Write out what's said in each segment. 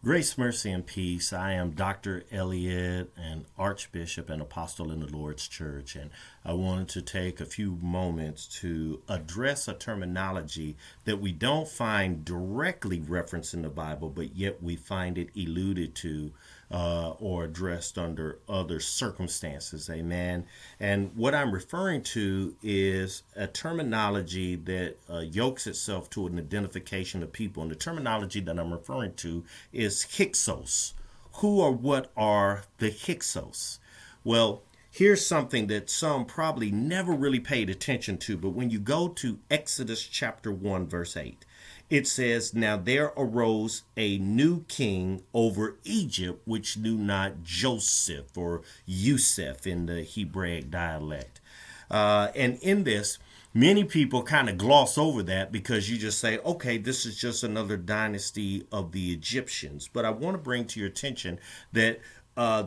Grace, mercy, and peace. I am Dr. Elliot, an Archbishop and Apostle in the Lord's Church, and I wanted to take a few moments to address a terminology that we don't find directly referenced in the Bible, but yet we find it alluded to or addressed under other circumstances. Amen. And what I'm referring to is a terminology that yokes itself to an identification of people. And the terminology that I'm referring to is Hyksos. Who or what are the Hyksos? Well, here's something that some probably never really paid attention to, but when you go to Exodus chapter 1, verse 8, it says, "Now there arose a new king over Egypt, which knew not Joseph," or Yusuf in the Hebraic dialect. And in this, many people kind of gloss over that because you just say, okay, this is just another dynasty of the Egyptians. But I want to bring to your attention that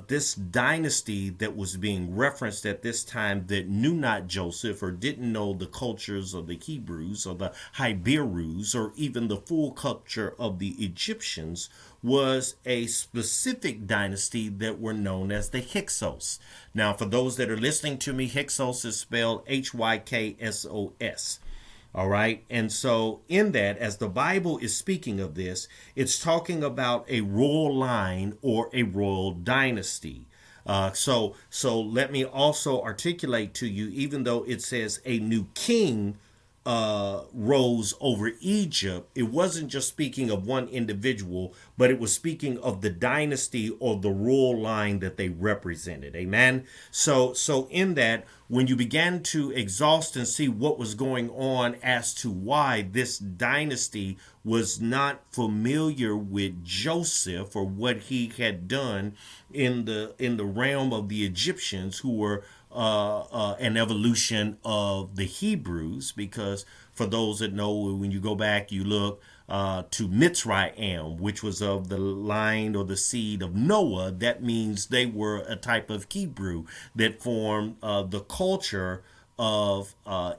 this dynasty that was being referenced at this time that knew not Joseph or didn't know the cultures of the Hebrews or the Hyberus or even the full culture of the Egyptians was a specific dynasty that were known as the Hyksos. Now, for those that are listening to me, Hyksos is spelled Hyksos. All right. And so in that, as the Bible is speaking of this, it's talking about a royal line or a royal dynasty. So let me also articulate to you, even though it says a new king rose over Egypt, it wasn't just speaking of one individual, but it was speaking of the dynasty or the royal line that they represented. Amen. So in that, when you began to exhaust and see what was going on as to why this dynasty was not familiar with Joseph or what he had done in the realm of the Egyptians, who were an evolution of the Hebrews, because for those that know, when you go back, you look to Mitzrayim, which was of the line or the seed of Noah. That means they were a type of Hebrew that formed the culture of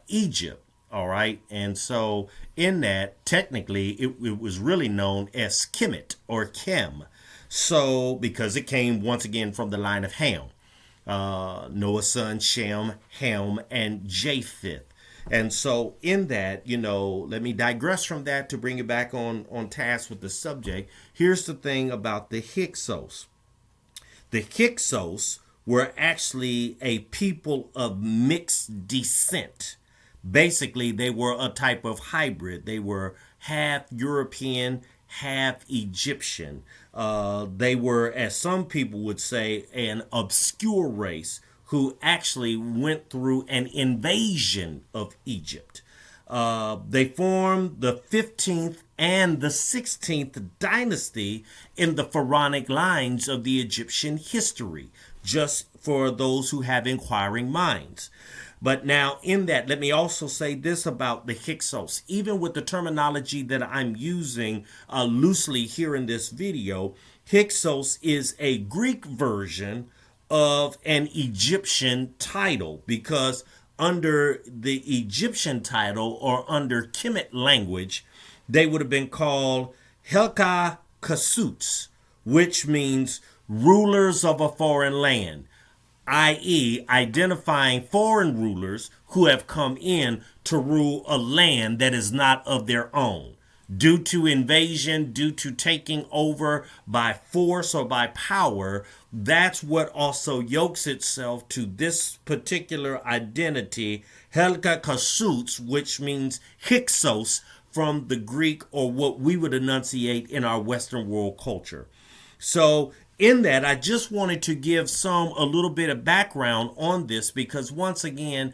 Egypt. All right. And so in that, technically, it was really known as Kemet or Chem. So because it came once again from the line of Ham. Noah's son Shem, Ham, and Japheth. And so in that, let me digress from that to bring it back on task with the subject. Here's the thing about the Hyksos. The Hyksos were actually a people of mixed descent. Basically, they were a type of hybrid. They were half European, half Egyptian. They were, as some people would say, an obscure race who actually went through an invasion of Egypt. They formed the 15th and the 16th dynasty in the pharaonic lines of the Egyptian history, just for those who have inquiring minds. But now in that, let me also say this about the Hyksos. Even with the terminology that I'm using loosely here in this video, Hyksos is a Greek version of an Egyptian title, because under the Egyptian title or under Kemet language, they would have been called Helka Kasuts, which means rulers of a foreign land, i.e., identifying foreign rulers who have come in to rule a land that is not of their own. Due to invasion, due to taking over by force or by power, that's what also yokes itself to this particular identity, Helka Kasuts, which means Hyksos from the Greek, or what we would enunciate in our Western world culture. So in that, I just wanted to give a little bit of background on this, because once again,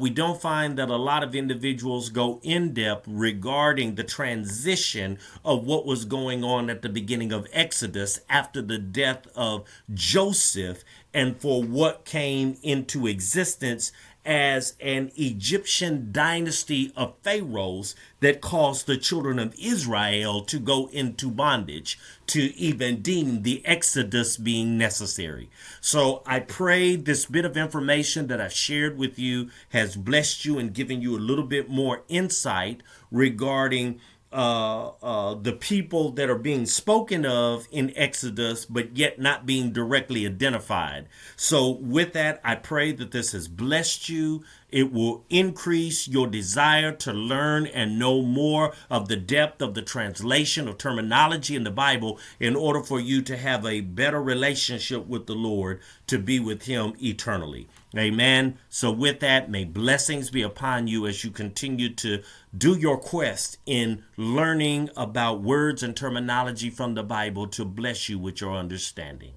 we don't find that a lot of individuals go in depth regarding the transition of what was going on at the beginning of Exodus after the death of Joseph, and for what came into existence as an Egyptian dynasty of pharaohs that caused the children of Israel to go into bondage, to even deem the Exodus being necessary. So I pray this bit of information that I've shared with you has blessed you and given you a little bit more insight regarding the people that are being spoken of in Exodus, but yet not being directly identified. So with that, I pray that this has blessed you. It will increase your desire to learn and know more of the depth of the translation of terminology in the Bible in order for you to have a better relationship with the Lord, to be with him eternally. Amen. So with that, may blessings be upon you as you continue to do your quest in learning about words and terminology from the Bible to bless you with your understanding.